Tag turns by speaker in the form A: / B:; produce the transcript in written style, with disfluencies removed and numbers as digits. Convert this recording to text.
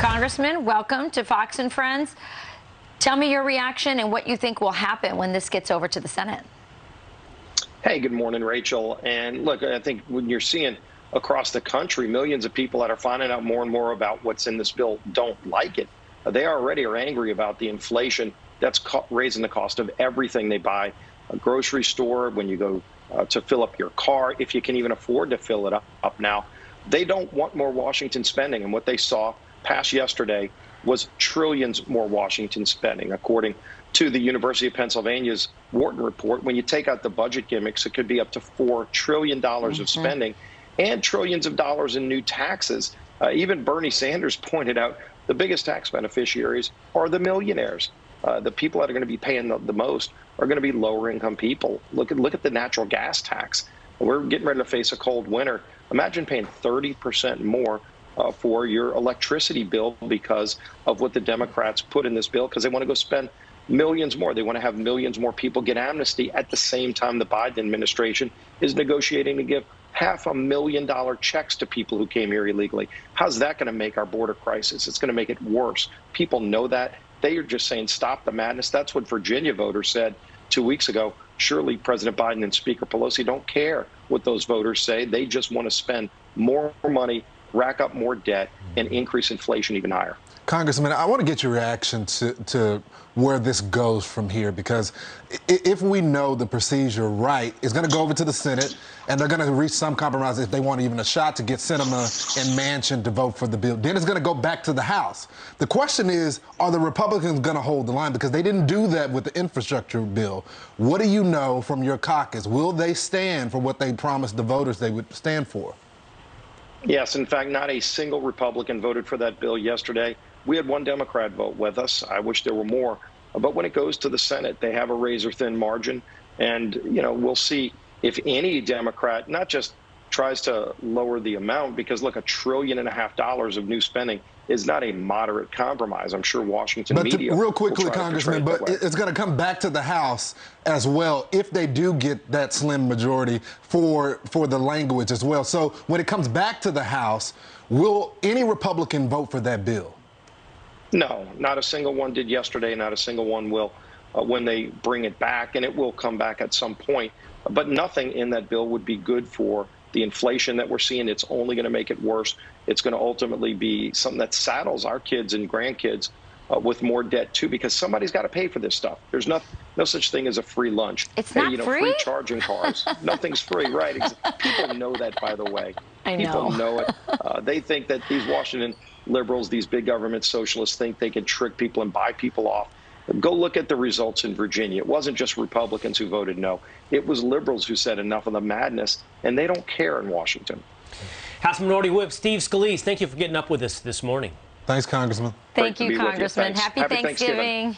A: Congressman, welcome to Fox and Friends. Tell me your reaction and what you think will happen when this gets over to the Senate.
B: Hey, good morning, Rachel. And look, I think when you're seeing across the country, millions of people that are finding out more and more about what's in this bill don't like it. They already are angry about the inflation that's raising the cost of everything they buy. A grocery store, when you go to fill up your car, if you can even afford to fill it up now. They don't want more Washington spending. And what they saw passed yesterday was trillions more Washington spending. According to the University of Pennsylvania's Wharton report, when you take out the budget gimmicks, it could be up to $4 trillion of spending and trillions of dollars in new taxes. Even Bernie Sanders pointed out the biggest tax beneficiaries are the millionaires. The people that are going to be paying the most are going to be lower income people. Look at the natural gas tax. We're getting ready to face a cold winter. Imagine paying 30% more for your electricity bill because of what the Democrats put in this bill, because they want to go spend millions more. They want to have millions more people get amnesty at the same time the Biden administration is negotiating to give $500,000 checks to people who came here illegally. How's that going to make our border crisis? It's going to make it worse. People know that. They are just saying, stop the madness. That's what Virginia voters said 2 weeks ago. Surely President Biden and Speaker Pelosi don't care what those voters say. They just want to spend more money, rack up more debt, and increase inflation even higher.
C: Congressman, I want to get your reaction to where this goes from here, because if we know the procedure right, it's going to go over to the Senate, and they're going to reach some compromise if they want even a shot to get Sinema and Manchin to vote for the bill. Then it's going to go back to the House. The question is, are the Republicans going to hold the line? Because they didn't do that with the infrastructure bill. What do you know from your caucus? Will they stand for what they promised the voters they would stand for?
B: Yes, in fact, not a single Republican voted for that bill yesterday. We had one Democrat vote with us. I wish there were more. But when it goes to the Senate, they have a razor-thin margin. And, you know, we'll see if any Democrat not just tries to lower the amount, because, look, $1.5 trillion of new spending is not a moderate compromise. I'm sure Washington media
C: real quickly, Congressman, but it's going to come back to the House as well if they do get that slim majority for the language as well. So when it comes back to the House, will any Republican vote for that bill?
B: No, not a single one did yesterday. Not a single one will when they bring it back, and it will come back at some point. But nothing in that bill would be good for the inflation that we're seeing. It's only going to make it worse. It's going to ultimately be something that saddles our kids and grandkids with more debt, too, because somebody's got to pay for this stuff. There's no such thing as a free lunch.
A: It's not
B: free charging cars. Nothing's free, right? People know that, by the way.
A: I know.
B: People know it. They think that these Washington liberals, these big government socialists, think they can trick people and buy people off. Go look at the results in Virginia. It wasn't just Republicans who voted no. It was liberals who said enough of the madness, and they don't care in Washington.
D: House Minority Whip Steve Scalise, thank you for getting up with us this morning.
C: Thanks, Congressman.
A: Thank you, Congressman. Happy Thanksgiving.